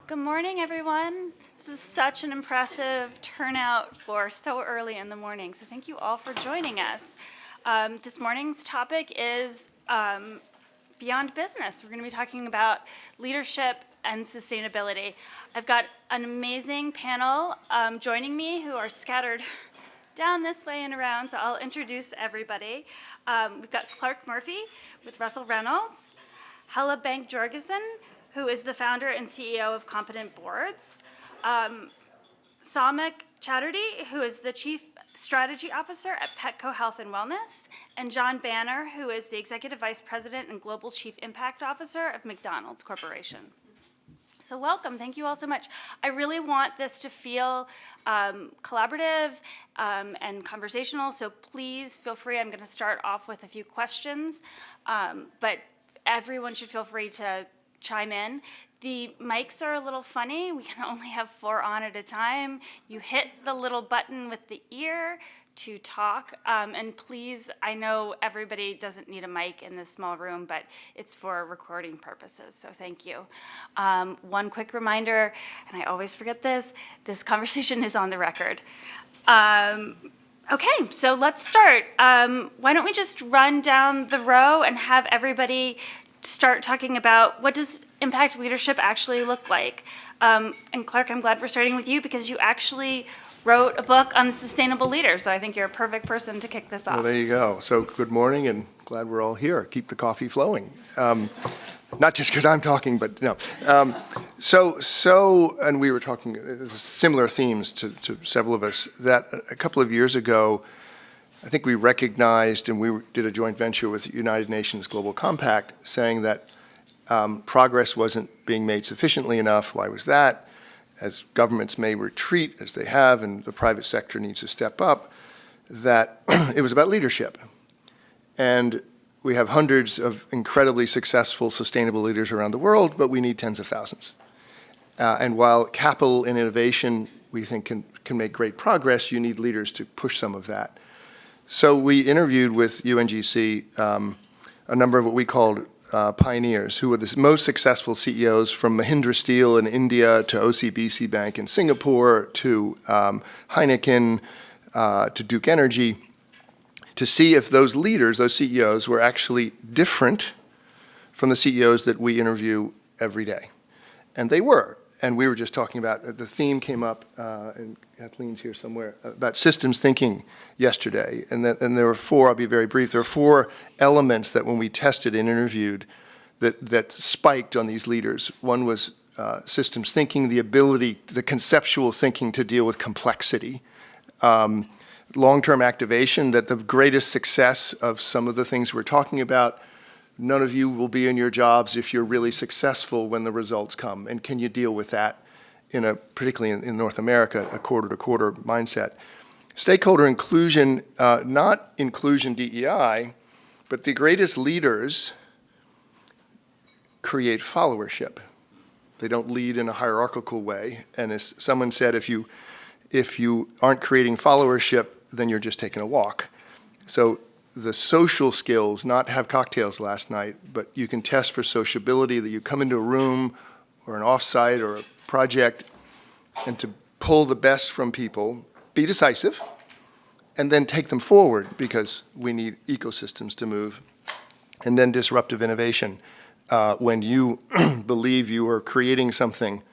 Good morning, everyone. This is such an impressive turnout for so early in the morning, so thank you all for joining us. This morning's topic is Beyond Business. We're going to be talking about leadership and sustainability. I've got an amazing panel joining me who are scattered down this way and around, so I'll introduce everybody. We've got Clarke Murphy with Russell Reynolds, Helle Jorgensen, who is the founder and CEO of Competent Boards, Soumik Chatterjee, who is the Chief Strategy Officer at Petco Health and Wellness, and John Banner, who is the Executive Vice President and Global Chief Impact Officer of McDonald's Corporation. So welcome, thank you all so much. I really want this to feel collaborative and conversational, so please feel free. I'm gonna start off with a few questions, but everyone should feel free to chime in. The mics are a little funny. We can only have 4 on at a time. You hit the little button with the ear to talk. And please, I know everybody doesn't need a mic in this small room, but it's for recording purposes, so thank you. One quick reminder, and I always forget this conversation is on the record. Okay, so let's start. Why don't we just run down the row and have everybody start talking about what does impact leadership actually look like. And Clarke, I'm glad we're starting with you because you actually wrote a book on sustainable leaders, so I think you're a perfect person to kick this off. Well, there you go. So good morning and glad we're all here. Keep the coffee flowing. Not just because I'm talking, but no. And we were talking similar themes to several of us, that a couple of years ago, I think we recognized, and we did a joint venture with United Nations Global Compact, saying that progress wasn't being made sufficiently enough. Why was that? As governments may retreat, as they have, and the private sector needs to step up, that it was about leadership. And we have hundreds of incredibly successful, sustainable leaders around the world, but we need tens of thousands. And while capital and innovation, we think, can make great progress, you need leaders to push some of that. So we interviewed with UNGC a number of what we called pioneers, who were the most successful CEOs, from Mahindra Steel in India to OCBC Bank in Singapore to Heineken to Duke Energy, to see if those leaders, those CEOs, were actually different from the CEOs that we interview every day. And they were. And we were just talking about, the theme came up, and Kathleen's here somewhere, about systems thinking yesterday. And there were 4, I'll be very brief, there were 4 elements that when we tested and interviewed that spiked on these leaders. One was systems thinking, the ability, the conceptual thinking to deal with complexity. Long-term activation, that the greatest success of some of the things we're talking about, none of you will be in your jobs if you're really successful when the results come. And can you deal with that particularly in North America, a quarter-to-quarter mindset? Stakeholder inclusion, not inclusion DEI, but the greatest leaders create followership. They don't lead in a hierarchical way. And as someone said, if you aren't creating followership, then you're just taking a walk. So the social skills, not have cocktails last night, but you can test for sociability, that you come into a room or an offsite or a project and to pull the best from people, be decisive, and then take them forward, because we need ecosystems to move. And then disruptive innovation. When you believe you are creating something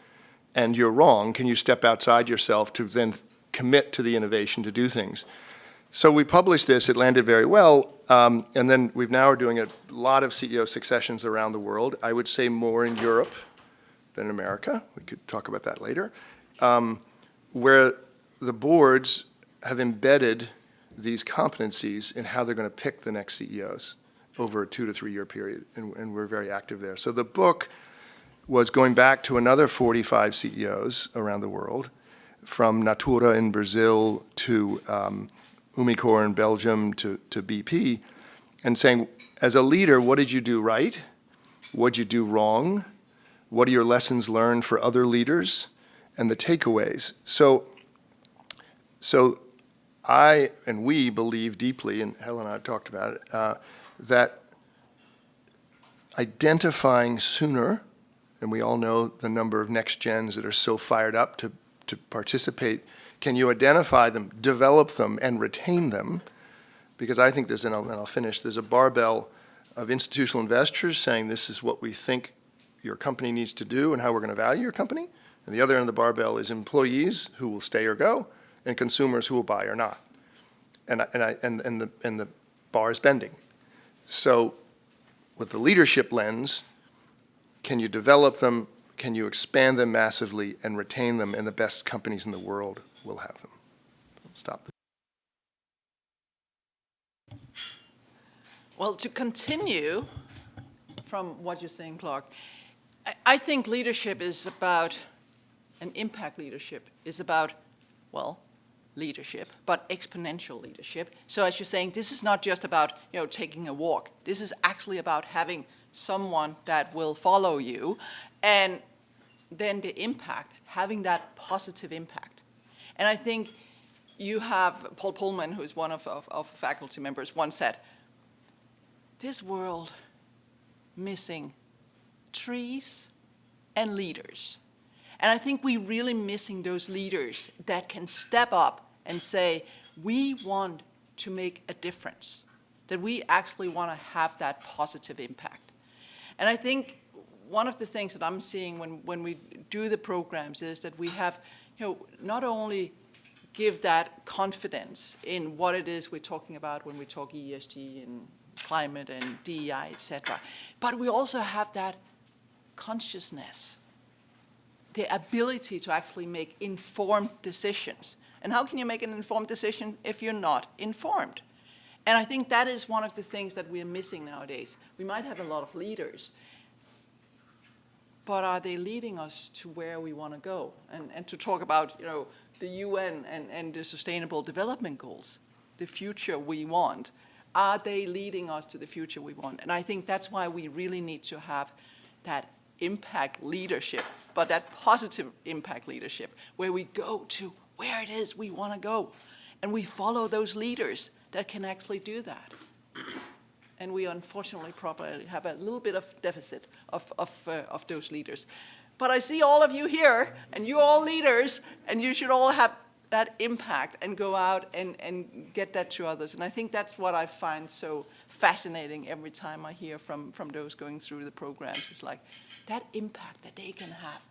and you're wrong, can you step outside yourself to then commit to the innovation to do things? So we published this, it landed very well, and then we've now are doing a lot of CEO successions around the world. I would say more in Europe than in America. We could talk about that later. Where the boards have embedded these competencies in how they're going to pick the next CEOs over a 2 to 3 year period, and we're very active there. So the book was going back to another 45 CEOs around the world, from Natura in Brazil to Umicore in Belgium to BP, and saying, as a leader, what did you do right? What did you do wrong? What are your lessons learned for other leaders? And the takeaways. So I and we believe deeply, and Helle and I have talked about it, that identifying sooner and we all know the number of next gens that are so fired up to participate. Can you identify them, develop them, and retain them? Because I think and I'll finish, there's a barbell of institutional investors saying this is what we think your company needs to do and how we're going to value your company. And the other end of the barbell is employees who will stay or go, and consumers who will buy or not. And the bar is bending. So with the leadership lens, can you develop them, can you expand them massively and retain them, and the best companies in the world will have them. Stop there. Well, to continue from what you're saying, Clarke, I think leadership is about, and impact leadership is about, well, leadership, but exponential leadership. So as you're saying, this is not just about, taking a walk. This is actually about having someone that will follow you, and then the impact, having that positive impact. And I think you have Paul Pullman, who is one of faculty members, once said, this world missing trees and leaders. And I think we're really missing those leaders that can step up and say, we want to make a difference, that we actually want to have that positive impact. And I think one of the things that I'm seeing when we do the programs is that we have, not only give that confidence in what it is we're talking about when we talk ESG and climate and DEI, et cetera, but we also have that consciousness, the ability to actually make informed decisions. And how can you make an informed decision if you're not informed? And I think that is one of the things that we're missing nowadays. We might have a lot of leaders, but are they leading us to where we want to go? And to talk about, the UN and the Sustainable Development Goals, the future we want, are they leading us to the future we want? And I think that's why we really need to have that impact leadership, but that positive impact leadership, where we go to where it is we want to go. And we follow those leaders that can actually do that. And we unfortunately probably have a little bit of deficit of those leaders. But I see all of you here, and you're all leaders, and you should all have that impact and go out and get that to others. And I think that's what I find so fascinating every time I hear from those going through the programs. It's like that impact that they can have,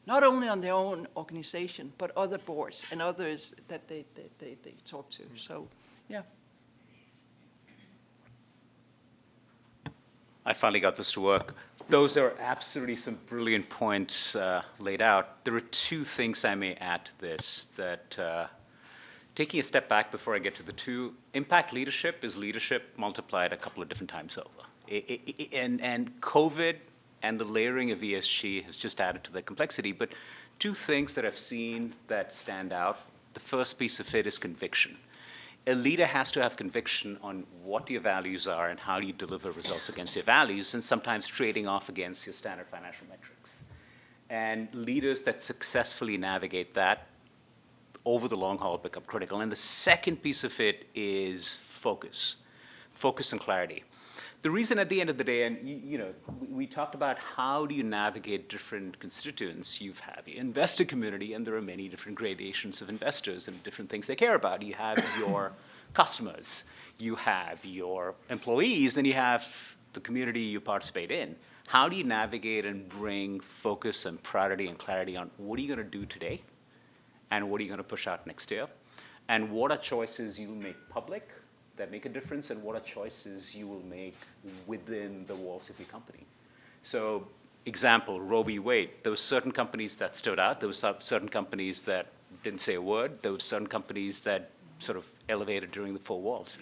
not only on their own organization, but other boards and others that they talk to. So, yeah. I finally got this to work. Those are absolutely some brilliant points laid out. There are two things I may add to this that, taking a step back before I get to the two, impact leadership is leadership multiplied a couple of different times over. And COVID and the layering of ESG has just added to the complexity. But two things that I've seen that stand out. The first piece of it is conviction. A leader has to have conviction on what your values are and how you deliver results against your values, and sometimes trading off against your standard financial metrics. And leaders that successfully navigate that over the long haul become critical. And the second piece of it is focus and clarity. The reason at the end of the day, and we talked about how do you navigate different constituents. You have the investor community, and there are many different gradations of investors and different things they care about. You have your customers, you have your employees, and you have the community you participate in. How do you navigate and bring focus and priority and clarity on what are you going to do today, and what are you going to push out next year, and what are choices you make public that make a difference, and what are choices you will make within the walls of your company. So, example, Roe v. Wade, there were certain companies that stood out, there were certain companies that didn't say a word, there were certain companies that sort of elevated during the four walls.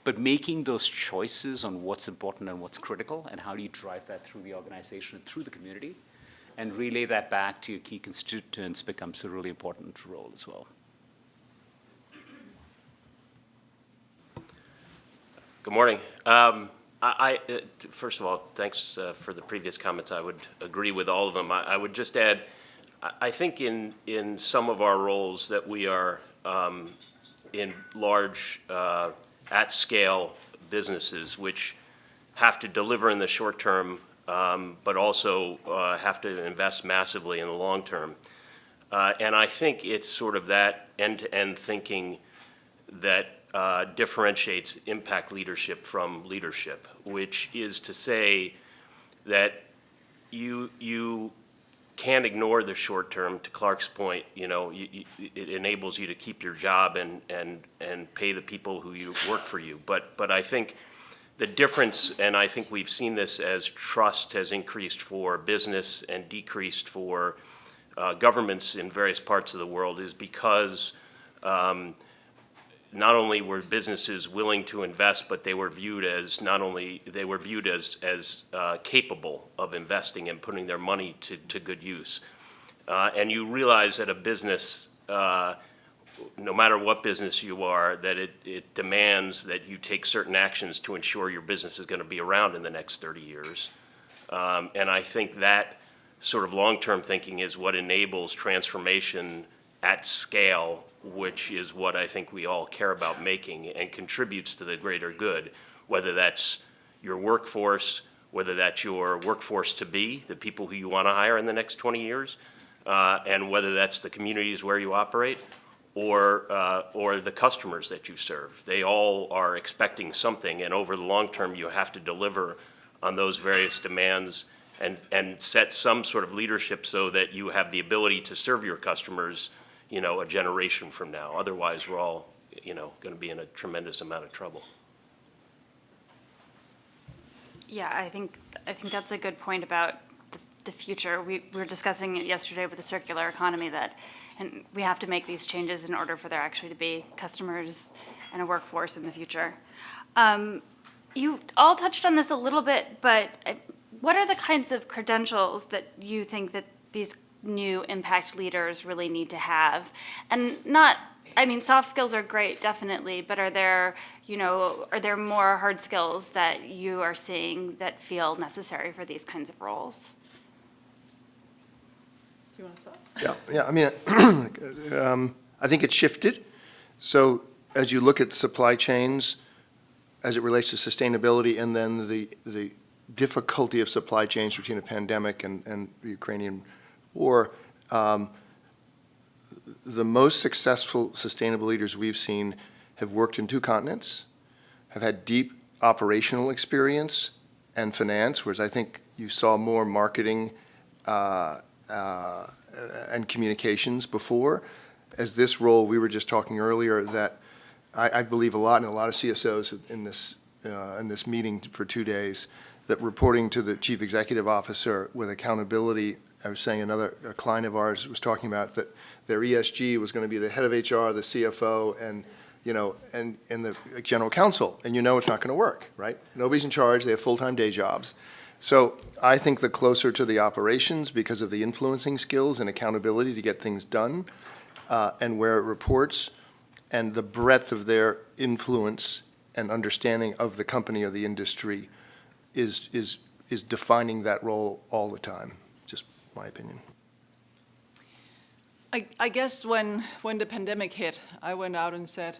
But making those choices on what's important and what's critical, and how do you drive that through the organization and through the community, and relay that back to your key constituents becomes a really important role as well. Good morning. First of all, thanks for the previous comments. I would agree with all of them. I would just add, I think in some of our roles that we are in large, at-scale businesses which have to deliver in the short term but also have to invest massively in the long term. And I think it's sort of that end-to-end thinking that differentiates impact leadership from leadership, which is to say that you can't ignore the short term. To Clarke's point, it enables you to keep your job and pay the people who work for you. But I think the difference, and I think we've seen this as trust has increased for business and decreased for governments in various parts of the world, is because not only were businesses willing to invest, but they were viewed as capable of investing and putting their money to good use. And you realize that a business, no matter what business you are, that it demands that you take certain actions to ensure your business is going to be around in the next 30 years. And I think that sort of long-term thinking is what enables transformation at scale, which is what I think we all care about making and contributes to the greater good, whether that's your workforce, whether that's your workforce to be, the people who you want to hire in the next 20 years, and whether that's the communities where you operate, or the customers that you serve. They all are expecting something, and over the long term, you have to deliver on those various demands and set some sort of leadership so that you have the ability to serve your customers, a generation from now. Otherwise, we're all, going to be in a tremendous amount of trouble. Yeah, I think that's a good point about the future. We were discussing it yesterday with the circular economy and we have to make these changes in order for there actually to be customers and a workforce in the future. You all touched on this a little bit, but what are the kinds of credentials that you think that these new impact leaders really need to have? And soft skills are great, definitely, but are there more hard skills that you are seeing that feel necessary for these kinds of roles? Do you want to start? Yeah. I think it's shifted. So as you look at supply chains, as it relates to sustainability, and then the difficulty of supply chains between a pandemic and the Ukrainian war, the most successful sustainable leaders we've seen have worked in two continents, have had deep operational experience and finance, whereas I think you saw more marketing and communications before. As this role, we were just talking earlier that I believe a lot, and a lot of CSOs in this meeting for 2 days, that reporting to the chief executive officer with accountability. I was saying a client of ours was talking about that their ESG was going to be the head of HR, the CFO, and the general counsel, and it's not going to work, right? Nobody's in charge. They have full-time day jobs. So I think the closer to the operations, because of the influencing skills and accountability to get things done, and where it reports, and the breadth of their influence and understanding of the company or the industry is defining that role all the time. Just my opinion. I guess when the pandemic hit, I went out and said,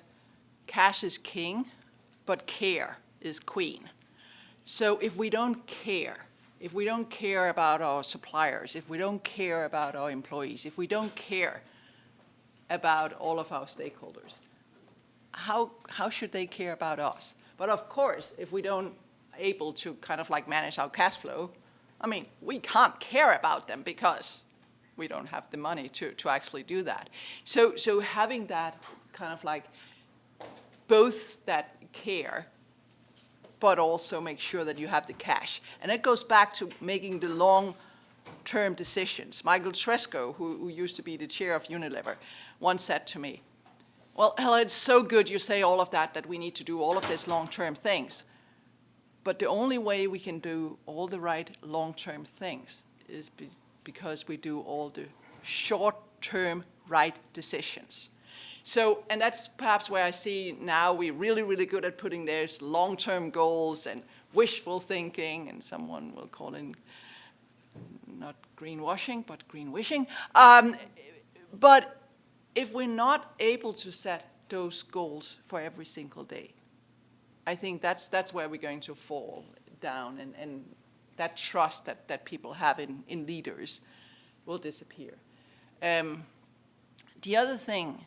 cash is king, but care is queen. So if we don't care about our suppliers, if we don't care about our employees, if we don't care about all of our stakeholders, how should they care about us? But of course, if we don't able to kind of like manage our cash flow, we can't care about them because we don't have the money to actually do that. So having that kind of like both that care, but also make sure that you have the cash. And it goes back to making the long-term decisions. Michael Tresco, who used to be the chair of Unilever, once said to me, well, Helle, it's so good you say all of that we need to do all of these long-term things. But the only way we can do all the right long-term things is because we do all the short-term right decisions. So, and that's perhaps where I see now we're really, really good at putting those long-term goals and wishful thinking, and someone will call it not greenwashing, but green wishing. But if we're not able to set those goals for every single day, I think that's where we're going to fall down and that trust that people have in leaders will disappear. The other thing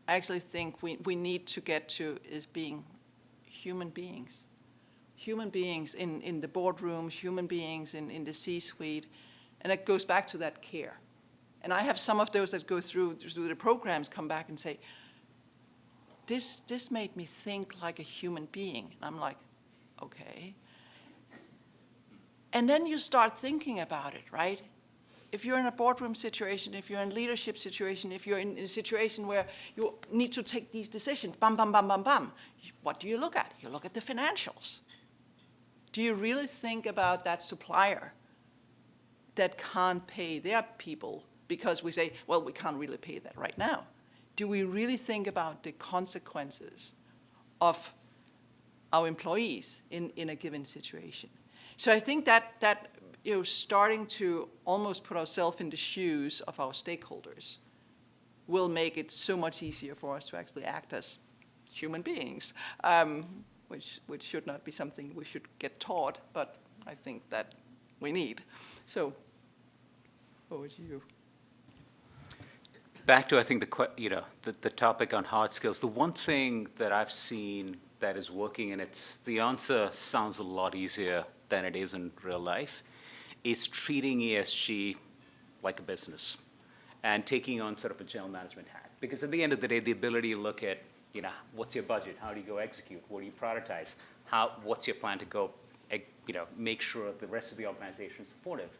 I actually think we need to get to is being human beings. Human beings in the boardrooms, human beings in the C-suite, and it goes back to that care. And I have some of those that go through the programs come back and say, this made me think like a human being. And I'm like, okay. And then you start thinking about it, right? If you're in a boardroom situation, if you're in a leadership situation, if you're in a situation where you need to take these decisions, bam, bam, bam, bam, bam, what do you look at? You look at the financials. Do you really think about that supplier that can't pay their people because we say, well, we can't really pay that right now? Do we really think about the consequences of our employees in a given situation? So I think that starting to almost put ourselves in the shoes of our stakeholders will make it so much easier for us to actually act as human beings, which should not be something we should get taught, but I think that we need. So, over to you. Back to, I think, the topic on hard skills. The one thing that I've seen that is working, and the answer sounds a lot easier than it is in real life, is treating ESG like a business and taking on sort of a general management hat. Because at the end of the day, the ability to look at, what's your budget? How do you go execute? What do you prioritize? What's your plan to go, make sure the rest of the organization is supportive,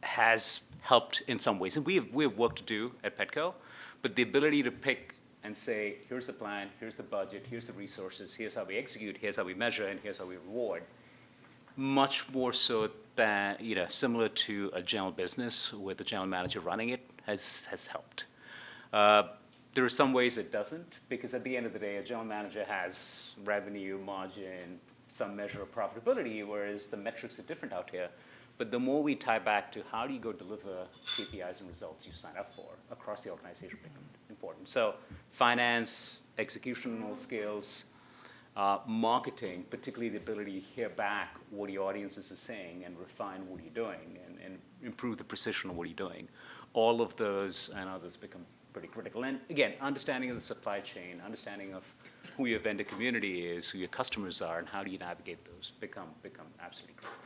has helped in some ways. And we have work to do at Petco, but the ability to pick and say, here's the plan, here's the budget, here's the resources, here's how we execute, here's how we measure, and here's how we reward, much more so than, similar to a general business with the general manager running it, has helped. There are some ways it doesn't, because at the end of the day, a general manager has revenue, margin, some measure of profitability, whereas the metrics are different out here. But the more we tie back to how do you go deliver KPIs and results you sign up for across the organization become important. So finance, executional skills, marketing, particularly the ability to hear back what your audiences are saying and refine what you're doing and improve the precision of what you're doing. All of those and others become pretty critical. And again, understanding of the supply chain, understanding of who your vendor community is, who your customers are, and how do you navigate those become absolutely critical.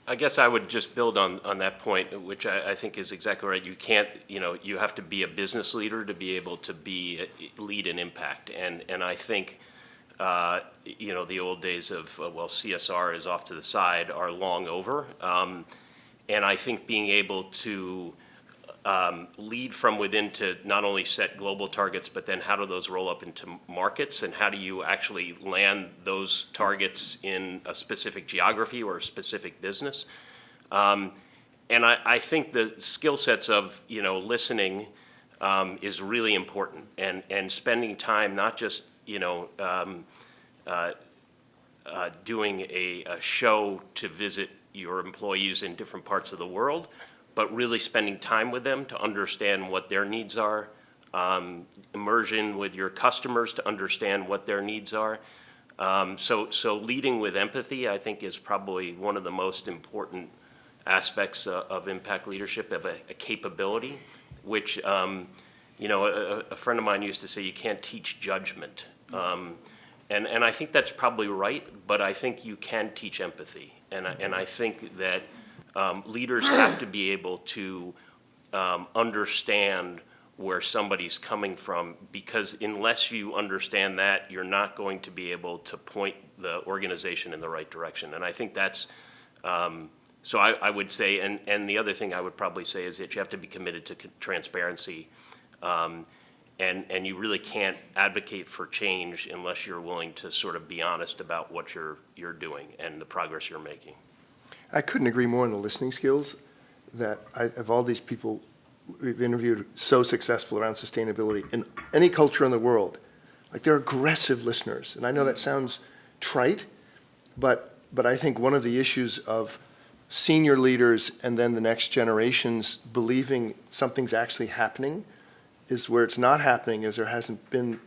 I guess I would just build on that point, which I think is exactly right. You can't, you have to be a business leader to be able to lead an impact. And I think, the old days of, CSR is off to the side are long over. And I think being able to lead from within to not only set global targets, but then how do those roll up into markets, and how do you actually land those targets in a specific geography or a specific business? And I think the skill sets of, listening is really important, and spending time not just, doing a show to visit your employees in different parts of the world, but really spending time with them to understand what their needs are, immersion with your customers to understand what their needs are. So leading with empathy, I think, is probably one of the most important aspects of impact leadership, of a capability, which, a friend of mine used to say, you can't teach judgment. And I think that's probably right, but I think you can teach empathy. And I think that leaders have to be able to understand where somebody's coming from, because unless you understand that, you're not going to be able to point the organization in the right direction. And I think that's, so I would say, and the other thing I would probably say is that you have to be committed to transparency. And you really can't advocate for change unless you're willing to sort of be honest about what you're doing and the progress you're making. I couldn't agree more on the listening skills, that of all these people we've interviewed so successful around sustainability in any culture in the world, like they're aggressive listeners. And I know that sounds trite, but I think one of the issues of senior leaders and then the next generations believing something's actually happening is where it's not happening, is there hasn't been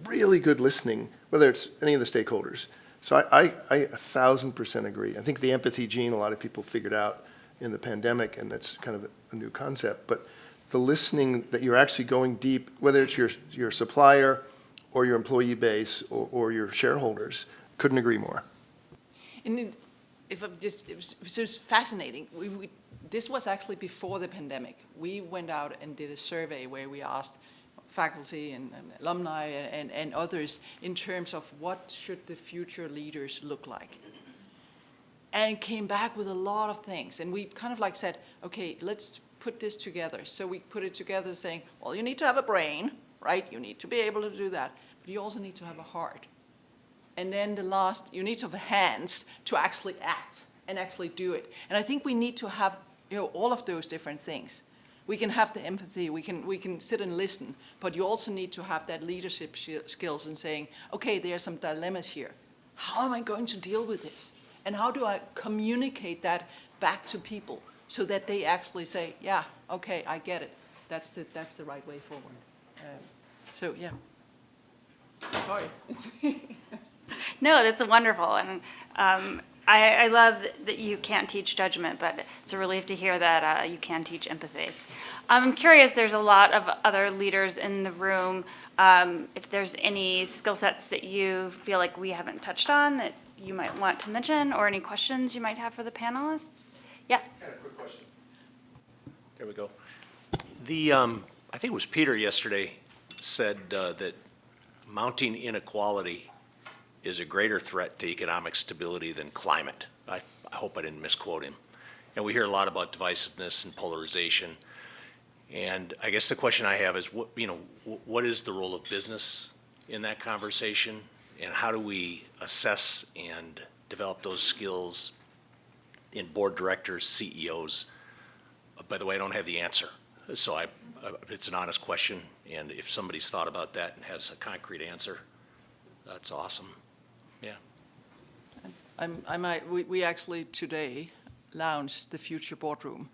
really good listening, whether it's any of the stakeholders, So I 1,000% agree. I think the empathy gene, a lot of people figured out in the pandemic, and that's kind of a new concept. But the listening, that you're actually going deep, whether it's your supplier or your employee base or your shareholders, couldn't agree more. And if I'm just, it was just fascinating. This was actually before the pandemic. We went out and did a survey where we asked faculty and alumni and others in terms of what should the future leaders look like. And came back with a lot of things. And we kind of like said, okay, let's put this together. So we put it together saying, well, you need to have a brain, right? You need to be able to do that. But you also need to have a heart. And then the last, you need to have hands to actually act and actually do it. And I think we need to have, all of those different things. We can have the empathy, we can sit and listen, but you also need to have that leadership skills in saying, okay, there are some dilemmas here. How am I going to deal with this? And how do I communicate that back to people so that they actually say, yeah, okay, I get it. That's the right way forward. So, yeah. Sorry. No, that's wonderful, and I love that you can't teach judgment, but it's a relief to hear that you can teach empathy. I'm curious, there's a lot of other leaders in the room. If there's any skill sets that you feel like we haven't touched on that you might want to mention, or any questions you might have for the panelists? Yeah? I got a quick question. There we go. I think it was Peter yesterday said that mounting inequality is a greater threat to economic stability than climate. I hope I didn't misquote him. And we hear a lot about divisiveness and polarization. And I guess the question I have is, what is the role of business in that conversation? And how do we assess and develop those skills in board directors, CEOs? By the way, I don't have the answer. So it's an honest question. And if somebody's thought about that and has a concrete answer, that's awesome. Yeah. We actually today launched the Future Boardroom.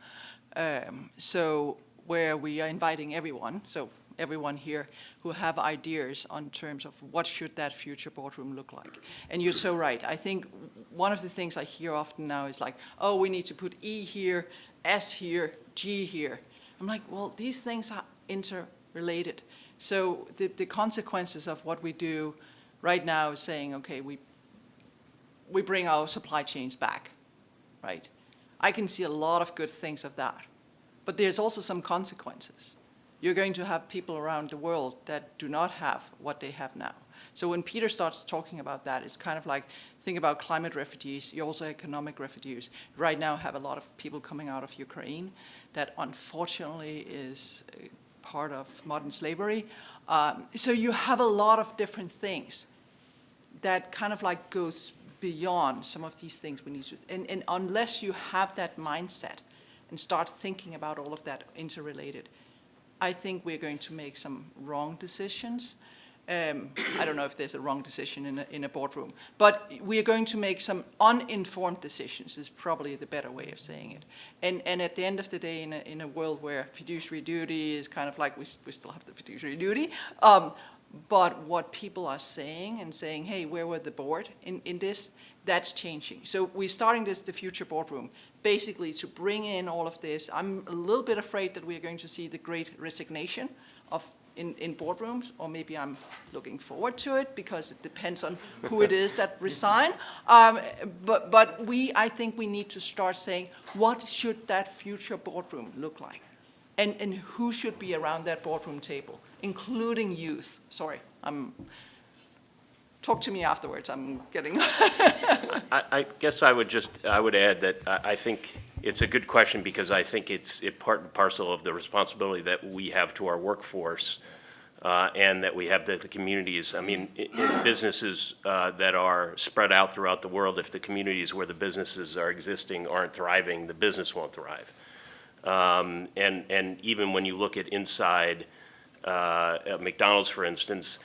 So where we are inviting everyone, so everyone here who have ideas on terms of what should that future boardroom look like. And you're so right. I think one of the things I hear often now is like, oh, we need to put E here, S here, G here. I'm like, well, these things are interrelated. So the consequences of what we do right now is saying, okay, we bring our supply chains back, right? I can see a lot of good things of that, but there's also some consequences. You're going to have people around the world that do not have what they have now. So when Peter starts talking about that, it's kind of like, think about climate refugees, you also economic refugees. Right now have a lot of people coming out of Ukraine that unfortunately is part of modern slavery. So you have a lot of different things that kind of like goes beyond some of these things we need to, and unless you have that mindset and start thinking about all of that interrelated, I think we're going to make some wrong decisions. I don't know if there's a wrong decision in a boardroom, but we are going to make some uninformed decisions is probably the better way of saying it. And at the end of the day, in a world where fiduciary duty is kind of like, we still have the fiduciary duty, but what people are saying and saying, hey, where were the board in this? That's changing. So we're starting the future boardroom, basically to bring in all of this. I'm a little bit afraid that we're going to see the great resignation in boardrooms, or maybe I'm looking forward to it because it depends on who it is that resign. But I think we need to start saying, what should that future boardroom look like? And who should be around that boardroom table, including youth. Sorry, talk to me afterwards, I'm getting. I guess I would add that I think it's a good question because I think it's part and parcel of the responsibility that we have to our workforce and that we have to the communities. I mean, in businesses that are spread out throughout the world, if the communities where the businesses are existing aren't thriving, the business won't thrive. And even when you look at inside McDonald's, for instance,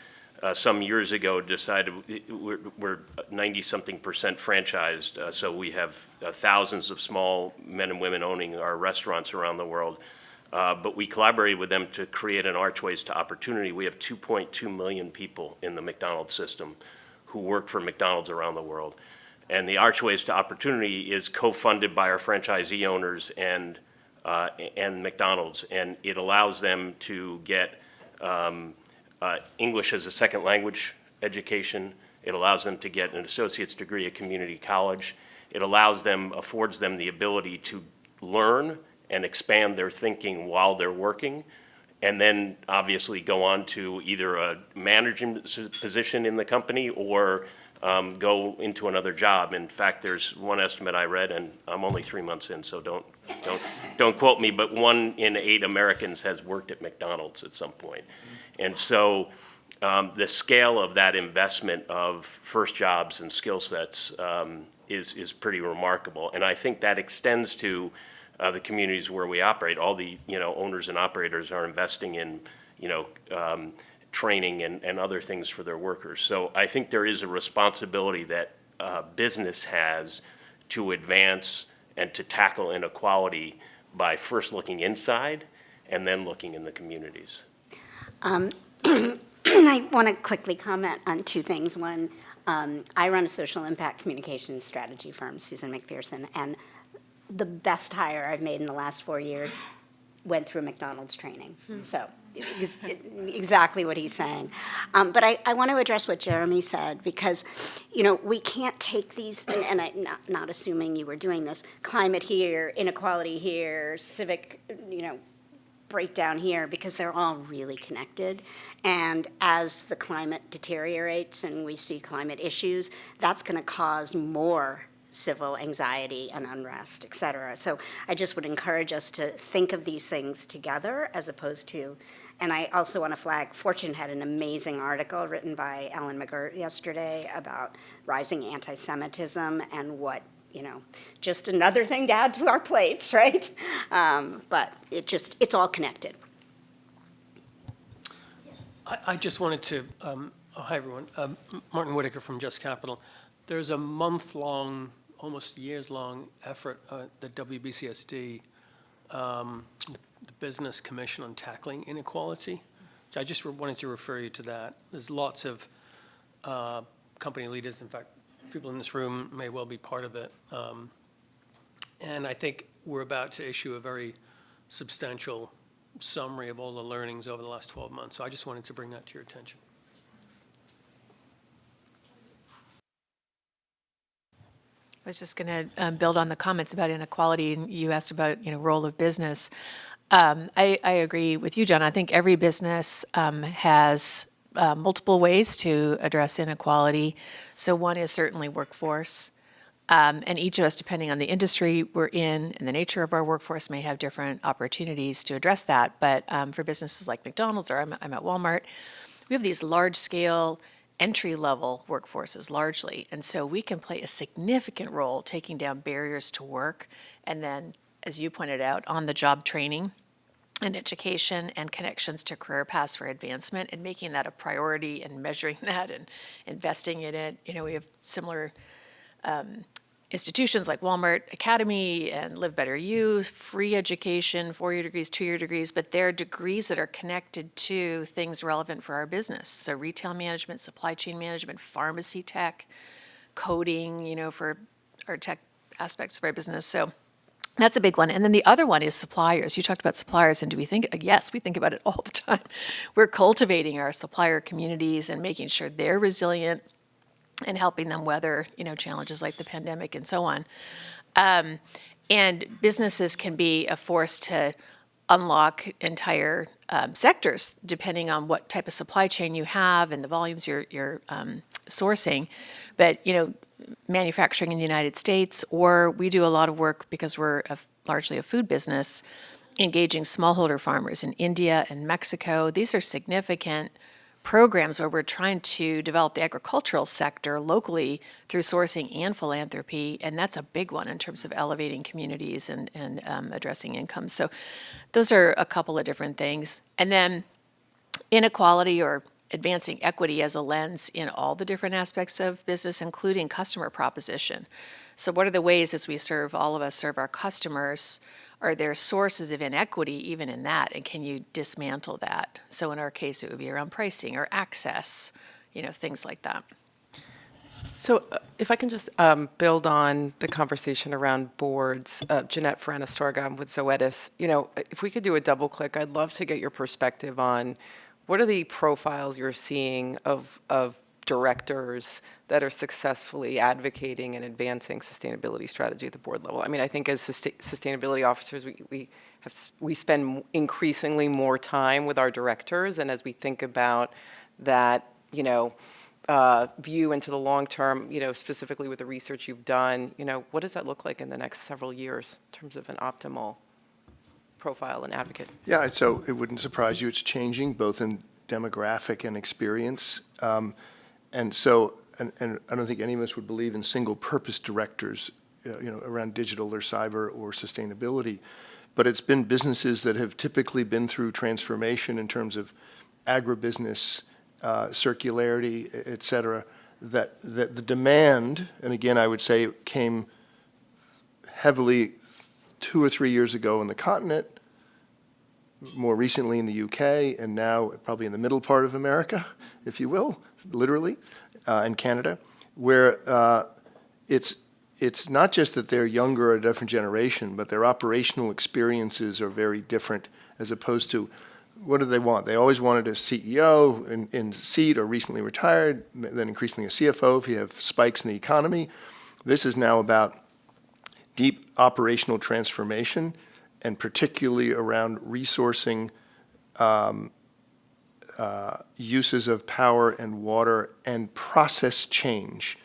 some years ago decided we're 90-something% franchised, so we have thousands of small men and women owning our restaurants around the world. But we collaborated with them to create an Archways to Opportunity. We have 2.2 million people in the McDonald's system who work for McDonald's around the world. And the Archways to Opportunity is co-funded by our franchisee owners and McDonald's, and it allows them to get English as a second language education. It allows them to get an associate's degree at community college. It affords them the ability to learn and expand their thinking while they're working, and then obviously go on to either a management position in the company or go into another job. In fact, there's one estimate I read, and I'm only 3 months in, so don't quote me, but 1 in 8 Americans has worked at McDonald's at some point. And so the scale of that investment of first jobs and skill sets is pretty remarkable. And I think that extends to the communities where we operate. All the owners and operators are investing in training and other things for their workers. So I think there is a responsibility that business has to advance and to tackle inequality by first looking inside and then looking in the communities. I want to quickly comment on 2 things. One, I run a social impact communications strategy firm, Susan McPherson, and the best hire I've made in the last 4 years went through McDonald's training. So exactly what he's saying. But I want to address what Jeremy said, because, we can't take these, and I'm not assuming you were doing this, climate here, inequality here, civic, breakdown here, because they're all really connected. And as the climate deteriorates and we see climate issues, that's going to cause more civil anxiety and unrest, et cetera. So I just would encourage us to think of these things together as opposed to, and I also want to flag, Fortune had an amazing article written by Ellen McGirt yesterday about rising anti-Semitism and what, just another thing to add to our plates, right? But it's all connected. I just wanted to, hi everyone, Martin Whitaker from Just Capital. There's a month-long, almost years-long effort at the WBCSD, the Business Commission on Tackling Inequality. So I just wanted to refer you to that. There's lots of company leaders, in fact, people in this room may well be part of it. And I think we're about to issue a very substantial summary of all the learnings over the last 12 months. So I just wanted to bring that to your attention. I was just going to build on the comments about inequality, and you asked about role of business. I agree with you, John. I think every business has multiple ways to address inequality. So one is certainly workforce. And each of us, depending on the industry we're in and the nature of our workforce, may have different opportunities to address that. But for businesses like McDonald's, or I'm at Walmart, we have these large-scale entry-level workforces largely. And so we can play a significant role taking down barriers to work. And then, as you pointed out, on-the-job training and education and connections to career paths for advancement, and making that a priority and measuring that and investing in it. We have similar institutions like Walmart Academy and Live Better You, free education, 4-year degrees, 2-year degrees, but they're degrees that are connected to things relevant for our business. So retail management, supply chain management, pharmacy tech, coding, for our tech aspects of our business. So that's a big one. And then the other one is suppliers. You talked about suppliers, and do we think? Yes, we think about it all the time. We're cultivating our supplier communities and making sure they're resilient and helping them weather, challenges like the pandemic and so on. And businesses can be a force to unlock entire sectors, depending on what type of supply chain you have and the volumes you're sourcing. But, manufacturing in the United States, or we do a lot of work because we're largely a food business, engaging smallholder farmers in India and Mexico. These are significant programs where we're trying to develop the agricultural sector locally through sourcing and philanthropy, and that's a big one in terms of elevating communities and addressing income. So those are a couple of different things. And then inequality or advancing equity as a lens in all the different aspects of business, including customer proposition. So what are the ways as we all of us serve our customers? Are there sources of inequity even in that? And can you dismantle that? So in our case, it would be around pricing or access, things like that. So if I can just build on the conversation around boards, Jeanette Ferrana-Storga, I'm with Zoetis. You know, if we could do a double click, I'd love to get your perspective on what are the profiles you're seeing of directors that are successfully advocating and advancing sustainability strategy at the board level. I mean, I think as sustainability officers, we spend increasingly more time with our directors, and as we think about that, you know, view into the long term, you know, specifically with the research you've done, you know, what does that look like in the next several years in terms of an optimal profile and advocate? Yeah, so it wouldn't surprise you, it's changing both in demographic and experience. And so, and I don't think any of us would believe in single-purpose directors, you know, around digital or cyber or sustainability. But it's been businesses that have typically been through transformation in terms of agribusiness, circularity, et cetera, that the demand, and again, I would say came heavily 2 or 3 years ago in the continent, more recently in the UK, and now probably in the middle part of America, if you will, literally, and Canada, where it's not just that they're younger or a different generation, but their operational experiences are very different as opposed to what do they want? They always wanted a CEO in seat or recently retired, then increasingly a CFO if you have spikes in the economy. This is now about deep operational transformation, and particularly around resourcing uses of power and water and process change.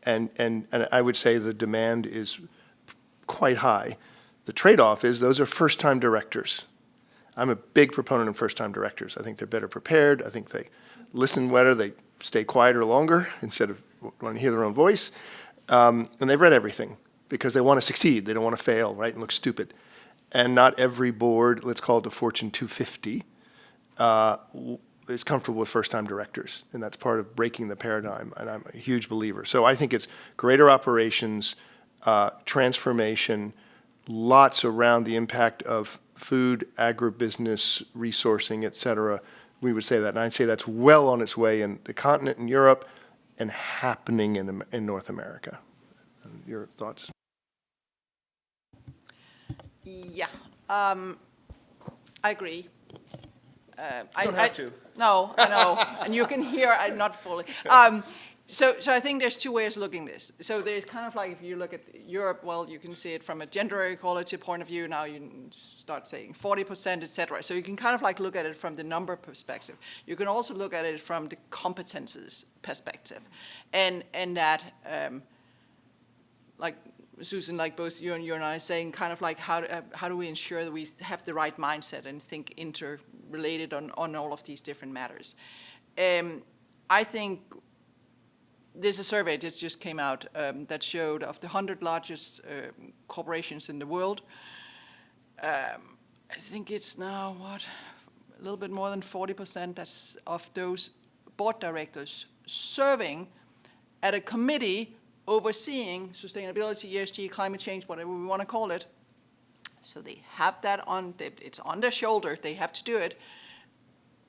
And I would say the demand is quite high. The trade-off is those are first-time directors. I'm a big proponent of first-time directors. I think they're better prepared. I think they listen better. They stay quieter longer instead of wanting to hear their own voice. And they've read everything because they want to succeed. They don't want to fail, right, and look stupid. And not every board, let's call it the Fortune 250, is comfortable with first-time directors. And that's part of breaking the paradigm. And I'm a huge believer. So I think it's greater operations, transformation, lots around the impact of food, agribusiness, resourcing, et cetera. We would say that. And I'd say that's well on its way in the continent in Europe and happening in North America. Your thoughts? Yeah, I agree. You don't have to. No, I know, and you can hear I'm not fully. So I think there's two ways of looking at this. So there's kind of like if you look at Europe, well, you can see it from a gender equality point of view. Now you start saying 40%, et cetera. So you can kind of like look at it from the number perspective. You can also look at it from the competences perspective, and that like Susan, like both you and I saying kind of like how do we ensure that we have the right mindset and think interrelated on all of these different matters. I think there's a survey that just came out that showed of the 100 largest corporations in the world, I think it's now, a little bit more than 40% that's of those board directors serving at a committee overseeing sustainability, ESG, climate change, whatever we want to call it. So they have that it's on their shoulder, they have to do it,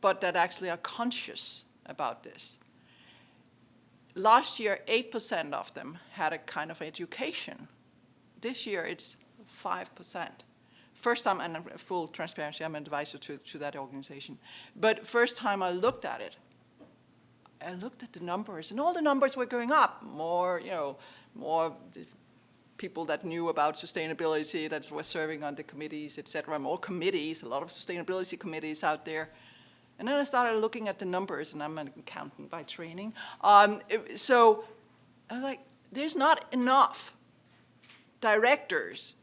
but that actually are conscious about this. Last year, 8% of them had a kind of education. This year, it's 5%. First time, and full transparency, I'm an advisor to that organization. But first time I looked at it, I looked at the numbers, and all the numbers were going up. More people that knew about sustainability, that were serving on the committees, et cetera. More committees, a lot of sustainability committees out there. And then I started looking at the numbers, and I'm an accountant by training. So I was like, there's not enough directors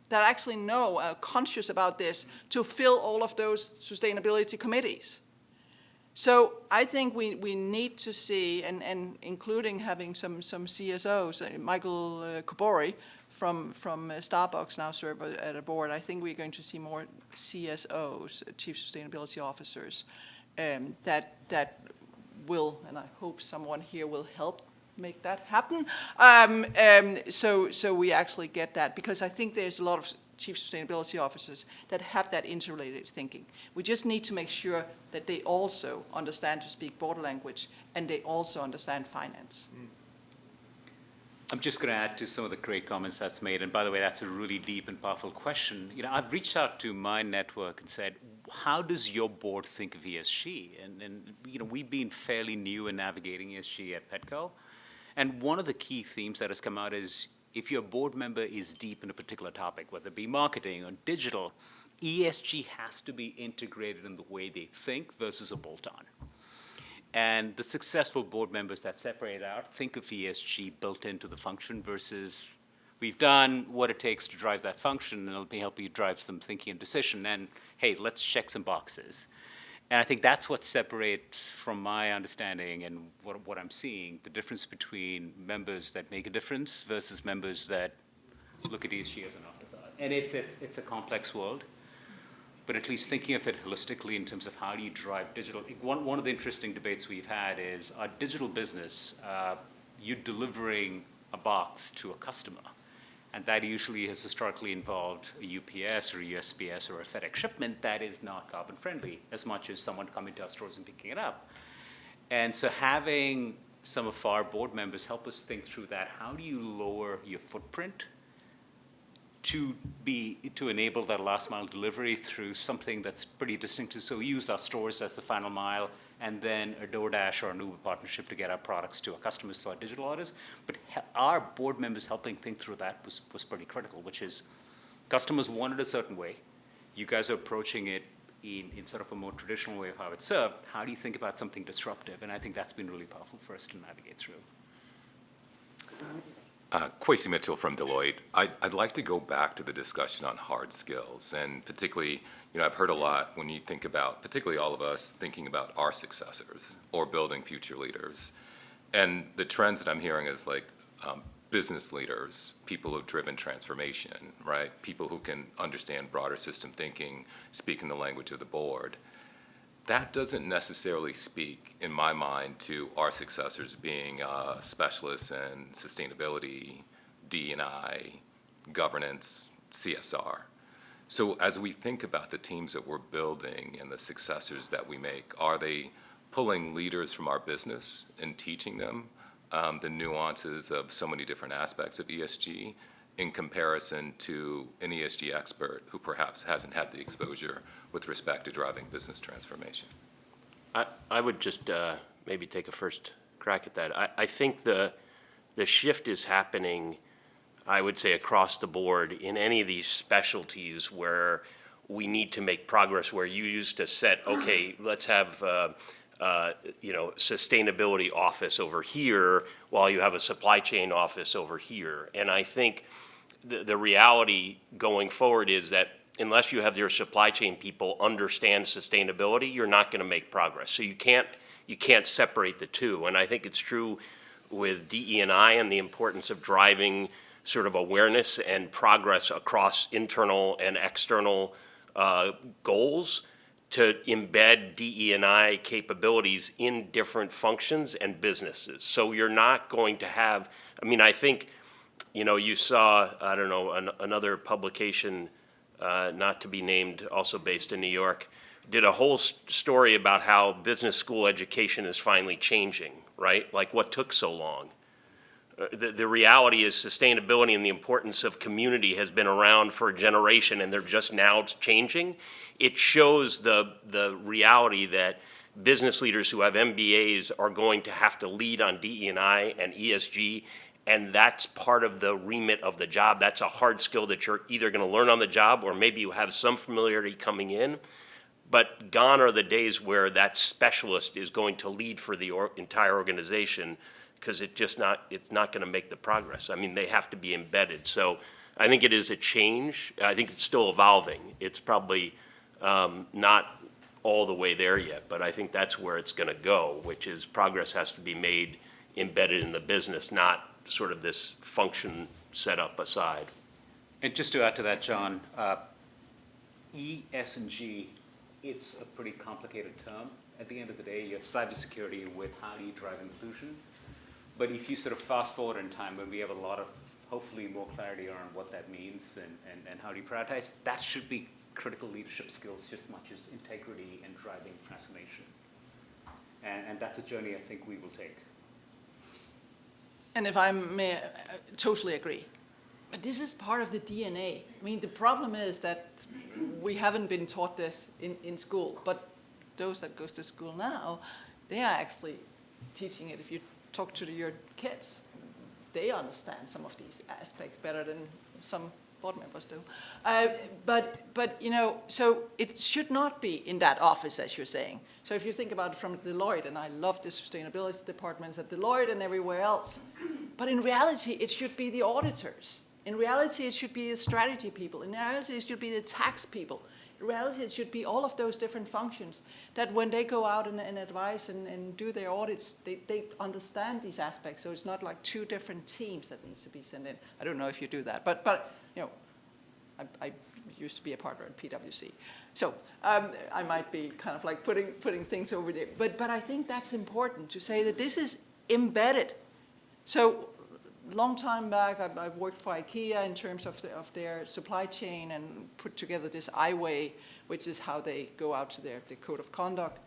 that actually know, are conscious about this, to fill all of those sustainability committees. So I think we need to see, and including having some CSOs, Michael Kubori from Starbucks now serve at a board. I think we're going to see more CSOs, Chief Sustainability Officers, that will, and I hope someone here will help make that happen. So we actually get that, because I think there's a lot of Chief Sustainability Officers that have that interrelated thinking. We just need to make sure that they also understand to speak border language, and they also understand finance. I'm just going to add to some of the great comments that's made. And by the way, that's a really deep and powerful question. I've reached out to my network and said, how does your board think of ESG? And we've been fairly new in navigating ESG at Petco. And one of the key themes that has come out is if your board member is deep in a particular topic, whether it be marketing or digital, ESG has to be integrated in the way they think versus a bolt-on. And the successful board members that separate out think of ESG built into the function versus we've done what it takes to drive that function, and it'll help you drive some thinking and decision, and hey, let's check some boxes. And I think that's what separates, from my understanding and what I'm seeing, the difference between members that make a difference versus members that look at ESG as an afterthought. And it's a complex world. But at least thinking of it holistically in terms of how do you drive digital. One of the interesting debates we've had is our digital business, you're delivering a box to a customer. And that usually has historically involved a UPS or a USPS or a FedEx shipment that is not carbon friendly as much as someone coming to our stores and picking it up. And so having some of our board members help us think through that, how do you lower your footprint to enable that last mile delivery through something that's pretty distinctive. So we use our stores as the final mile, and then a DoorDash or an Uber partnership to get our products to our customers for our digital orders. But our board members helping think through that was pretty critical, which is customers wanted a certain way. You guys are approaching it in sort of a more traditional way of how it's served. How do you think about something disruptive? And I think that's been really powerful for us to navigate through. Kwesi Mitchell from Deloitte. I'd like to go back to the discussion on hard skills, and particularly, I've heard a lot when you think about, particularly all of us, thinking about our successors or building future leaders. And the trends that I'm hearing is like business leaders, people who've driven transformation, right? People who can understand broader system thinking, speak in the language of the board. That doesn't necessarily speak, in my mind, to our successors being specialists in sustainability, D&I, governance, CSR. So as we think about the teams that we're building and the successors that we make, are they pulling leaders from our business and teaching them the nuances of so many different aspects of ESG in comparison to an ESG expert who perhaps hasn't had the exposure with respect to driving business transformation? I would just maybe take a first crack at that. I think the shift is happening, I would say, across the board in any of these specialties where we need to make progress, where you used to set, okay, let's have sustainability office over here while you have a supply chain office over here. And I think the reality going forward is that unless you have your supply chain people understand sustainability, you're not going to make progress. So you can't separate the two. And I think it's true with DE&I and the importance of driving sort of awareness and progress across internal and external goals to embed DE&I capabilities in different functions and businesses. So you're not going to have, I think, you saw, I don't know, another publication, not to be named, also based in New York, did a whole story about how business school education is finally changing, right? Like what took so long. The reality is sustainability and the importance of community has been around for a generation, and they're just now changing. It shows the reality that business leaders who have MBAs are going to have to lead on DE&I and ESG, and that's part of the remit of the job. That's a hard skill that you're either going to learn on the job or maybe you have some familiarity coming in. But gone are the days where that specialist is going to lead for the entire organization, because it's not going to make the progress. They have to be embedded. So I think it is a change. I think it's still evolving. It's probably not all the way there yet, but I think that's where it's going to go, which is progress has to be made embedded in the business, not sort of this function set up aside. And just to add to that, John, E, S, and G, it's a pretty complicated term. At the end of the day, you have cybersecurity with how do you drive inclusion. But if you sort of fast forward in time when we have a lot of, hopefully, more clarity around what that means and how do you prioritize, that should be critical leadership skills just as much as integrity and driving transformation. And that's a journey I think we will take. And if I may, totally agree. But this is part of the DNA. I mean, the problem is that we haven't been taught this in school, but those that goes to school now, they are actually teaching it. If you talk to your kids, they understand some of these aspects better than some board members do. But you know, so it should not be in that office, as you're saying. So if you think about it from Deloitte, and I love the sustainability departments at Deloitte and everywhere else, but in reality, it should be the auditors. In reality, it should be the strategy people. In reality, it should be the tax people. In reality, it should be all of those different functions that when they go out and advise and do their audits, they understand these aspects. So it's not like two different teams that needs to be sent in. I don't know if you do that, but you know, I used to be a partner at PwC. So I might be kind of like putting things over there. But I think that's important to say that this is embedded. So long time back, I worked for IKEA in terms of their supply chain and put together this I-Way, which is how they go out to their code of conduct.